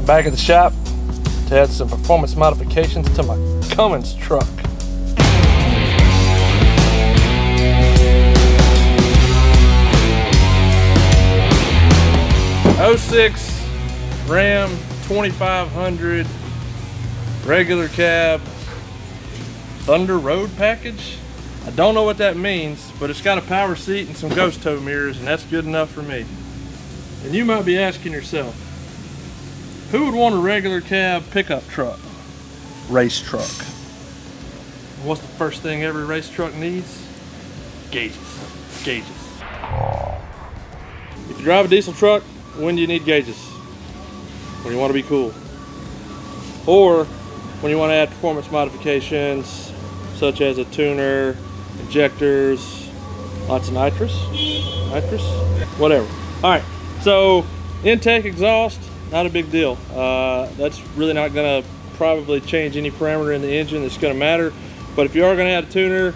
Back at the shop to add some performance modifications to my Cummins truck. '06 Ram 2500 regular cab Thunder Road package. I don't know what that means, but it's got a power seat and some ghost tow mirrors, and that's good enough for me. And you might be asking yourself, who would want a regular cab pickup truck? Race truck. What's the first thing every race truck needs? Gauges. Gauges. If you drive a diesel truck, when do you need gauges? When you want to be cool. Or when you want to add performance modifications, such as a tuner, injectors, lots of nitrous, whatever. All right, so intake exhaust, not a big deal. That's really not gonna probably change any parameter in the engine that's gonna matter. But if you are gonna add a tuner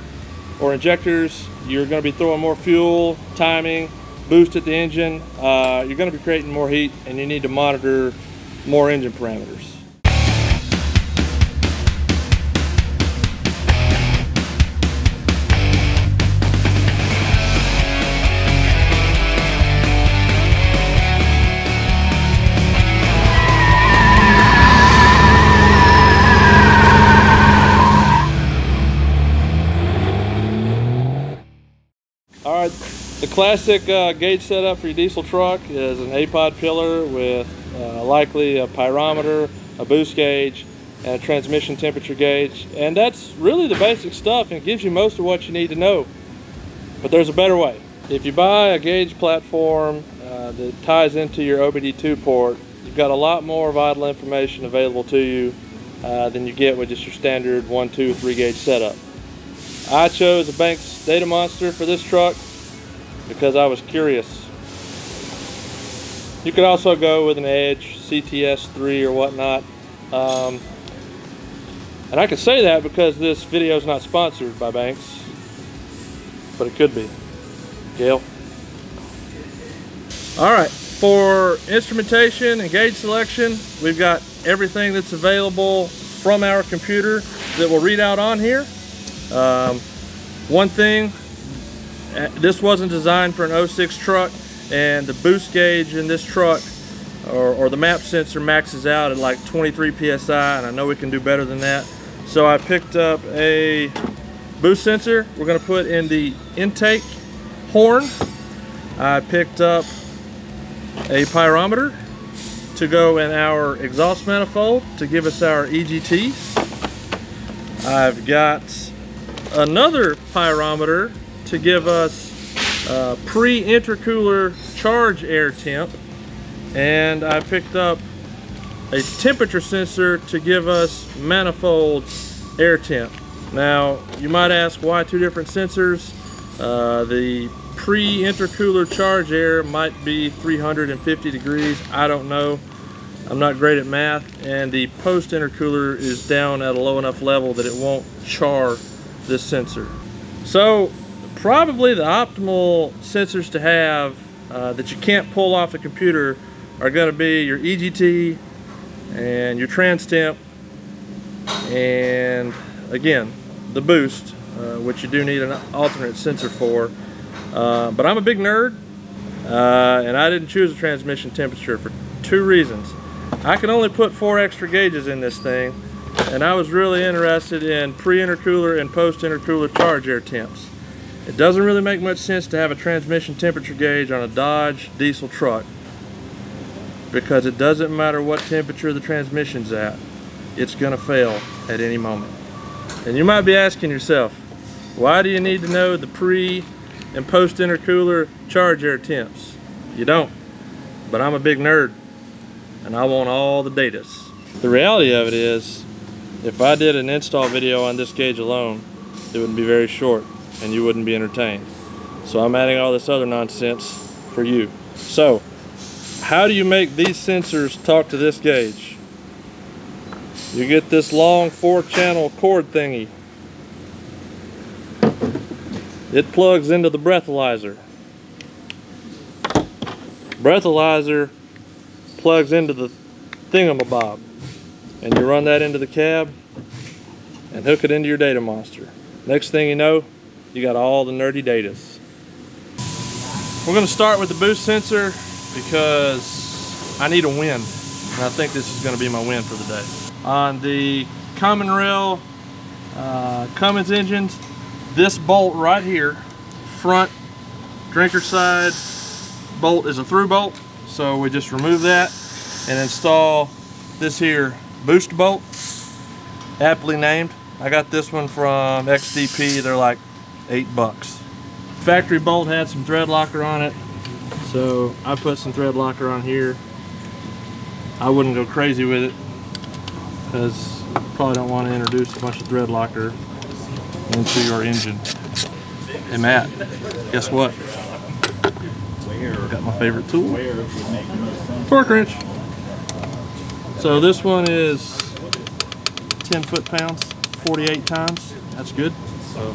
or injectors, you're gonna be throwing more fuel, timing, boost at the engine. You're gonna be creating more heat, and you need to monitor more engine parameters. All right, the classic gauge setup for your diesel truck is an A-pod pillar with likely a pyrometer, a boost gauge, and a transmission temperature gauge. And that's really the basic stuff, and it gives you most of what you need to know. But there's a better way. If you buy a gauge platform that ties into your OBD2 port, you've got a lot more vital information available to you than you get with just your standard 1, 2, 3 gauge setup. I chose a Banks Data Monster for this truck because I was curious. You could also go with an Edge, CTS3 or whatnot. And I can say that because this video is not sponsored by Banks, but it could be. Gail. All right, for instrumentation and gauge selection, we've got everything that's available from our computer that we'll read out on here. One thing, this wasn't designed for an '06 truck, and the boost gauge in this truck, or the map sensor, maxes out at like 23 psi, and I know we can do better than that. So I picked up a boost sensor we're going to put in the intake horn. I picked up a pyrometer to go in our exhaust manifold to give us our EGTs. I've got another pyrometer to give us pre-intercooler charge air temp, and I picked up a temperature sensor to give us manifold air temp. Now you might ask, why two different sensors? The pre-intercooler charge air might be 350 degrees, I don't know, I'm not great at math, and the post-intercooler is down at a low enough level that it won't char this sensor. So probably the optimal sensors to have that you can't pull off the computer are going to be your EGT and your trans temp, and again the boost, which you do need an alternate sensor for. But I'm a big nerd, and I didn't choose a transmission temperature for two reasons. I can only put 4 extra gauges in this thing, and I was really interested in pre-intercooler and post-intercooler charge air temps. It doesn't really make much sense to have a transmission temperature gauge on a Dodge diesel truck, because it doesn't matter what temperature the transmission's at, it's gonna fail at any moment. And you might be asking yourself, why do you need to know the pre and post intercooler charge air temps? You don't, but I'm a big nerd and I want all the datas. The reality of it is, if I did an install video on this gauge alone, it would be very short and you wouldn't be entertained. So I'm adding all this other nonsense for you. So how do you make these sensors talk to this gauge? You get this long 4-channel cord thingy. It plugs into the breathalyzer. Breathalyzer plugs into the thingamabob. And you run that into the cab and hook it into your data monster. Next thing you know, you got all the nerdy datas. We're going to start with the boost sensor because I need a win. And I think this is going to be my win for the day. On the common rail Cummins engines, this bolt right here, front drinker side bolt, is a through bolt. So we just remove that and install this here boost bolt, aptly named. I got this one from XDP. They're like $8. Factory bolt had some thread locker on it, so I put some thread locker on here. I wouldn't go crazy with it because you probably don't want to introduce a bunch of thread locker into your engine. Hey Matt, guess what? Got my favorite tool, torque wrench. So this one is 10 foot-pounds, 48 times. That's good. So,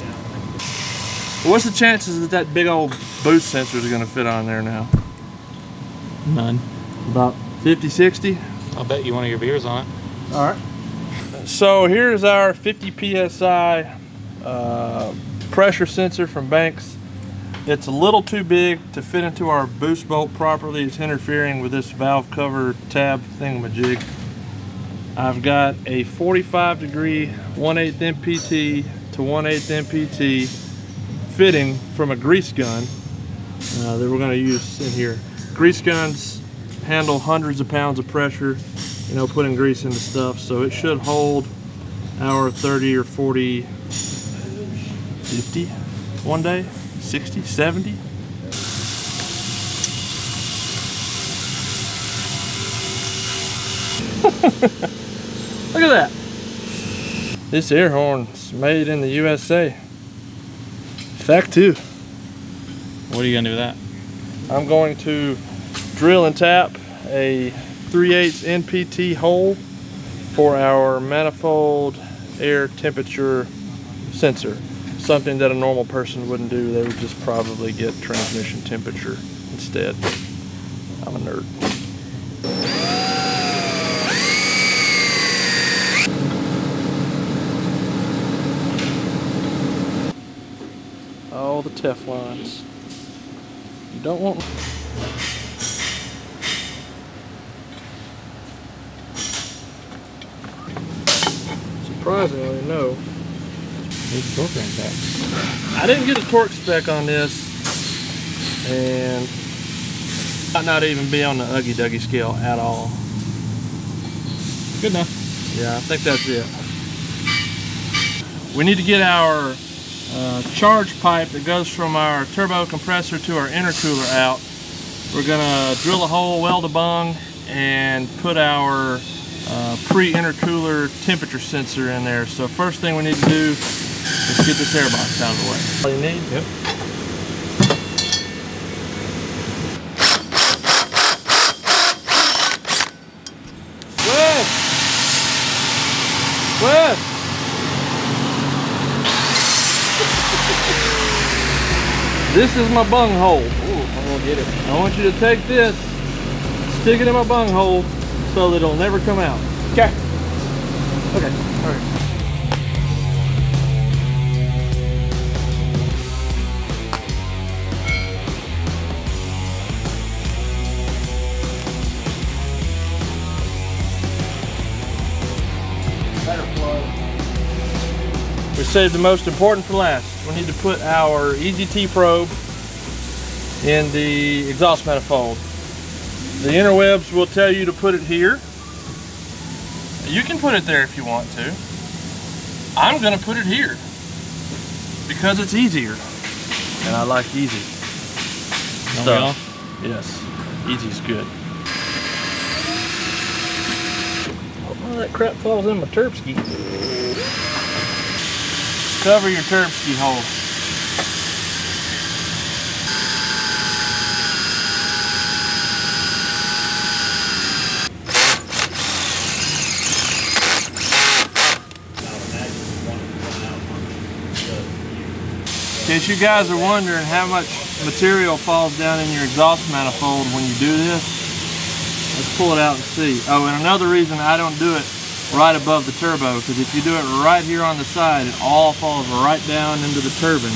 what's the chances that that big old boost sensor is going to fit on there now? None. About 50, 60? I'll bet you one of your beers on it. All right. So here's our 50 PSI pressure sensor from Banks. It's a little too big to fit into our boost bolt properly. It's interfering with this valve cover tab thingamajig. I've got a 45 degree 1/8 MPT to 1/8 MPT fitting from a grease gun that we're going to use in here. Grease guns handle hundreds of pounds of pressure, you know, putting grease into stuff, so it should hold our 30 or 40, 50 one day, 60, 70. Look at that. This air horn's made in the USA. Fact 2. What are you gonna do with that? I'm going to drill and tap a 3/8 NPT hole for our manifold air temperature sensor. Something that a normal person wouldn't do. They would just probably get transmission temperature instead. I'm a nerd. All the Teflons. You don't want. Surprisingly, no. There's a torque wrench back. I didn't get a torque spec on this, and might not even be on the Uggy Duggy scale at all. Good enough. Yeah, I think that's it. We need to get our charge pipe that goes from our turbo compressor to our intercooler out. We're gonna drill a hole, weld a bung, and put our pre-intercooler temperature sensor in there. So first thing we need to do is get this air box out of the way. All you need? Yep. Wes! This is my bung hole. Ooh, I'm gonna get it. I want you to take this, stick it in my bung hole so that it'll never come out. Okay. Okay, all right. We saved the most important for last. We need to put our EGT probe in the exhaust manifold. The interwebs will tell you to put it here. You can put it there if you want to. I'm gonna put it here because it's easier, and I like easy stuff. Yes, easy's good. Well, that crap falls in my Terpski. Cover your Terpski hole. In case you guys are wondering how much material falls down in your exhaust manifold when you do this, Let's pull it out and see. Oh, and another reason I don't do it right above the turbo, because if you do it right here on the side, it all falls right down into the turbine.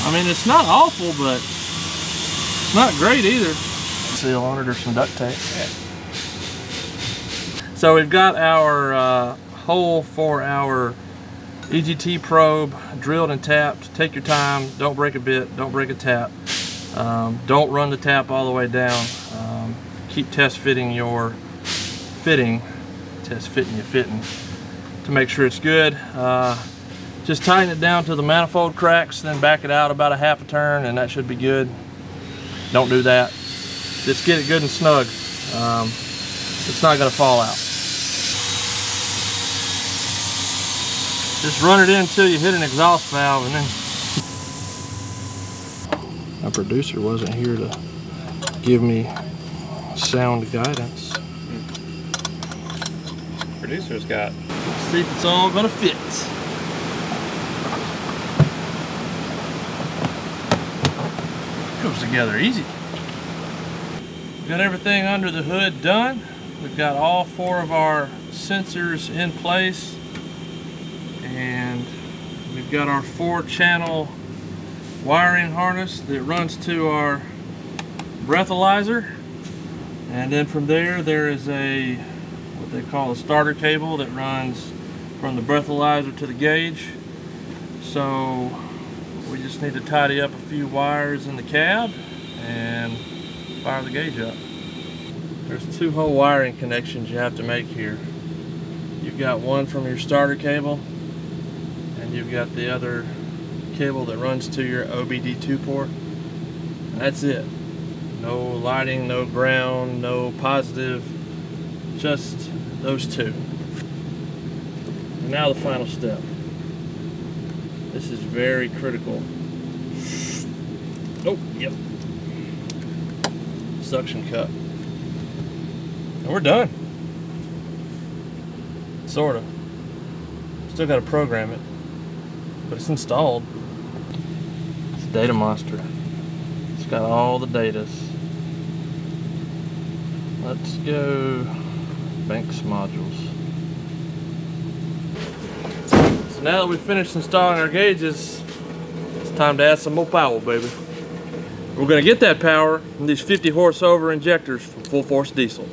I mean, it's not awful, but it's not great either. Seal on it or some duct tape. Yeah. So we've got our hole for our EGT probe drilled and tapped. Take your time, don't break a bit, don't break a tap. Don't run the tap all the way down. Keep test fitting your fitting, to make sure it's good. Just tighten it down to the manifold cracks, then back it out about a half a turn, and that should be good. Don't do that. Just get it good and snug. It's not going to fall out. Just run it in until you hit an exhaust valve, and then my producer wasn't here to give me sound guidance. Producer's got. Let's see if it's all going to fit. Goes together easy. We've got everything under the hood done. We've got all 4 of our sensors in place, and we've got our 4-channel wiring harness that runs to our breathalyzer, and then from there is a what they call a starter cable that runs from the breathalyzer to the gauge. So we just need to tidy up a few wires in the cab and fire the gauge up. There's 2 hole wiring connections you have to make here. You've got one from your starter cable, and you've got the other cable that runs to your OBD2 port. And that's it. No lighting, no ground, no positive, just those 2. And now the final step. This is very critical. Oh, yep. Suction cup. And we're done. Sort of. Still got to program it, but it's installed. It's a data monster. It's got all the datas. Let's go Banks modules. So now that we've finished installing our gauges, it's time to add some more power, baby. We're going to get that power from these 50 horsepower injectors from Full Force Diesel.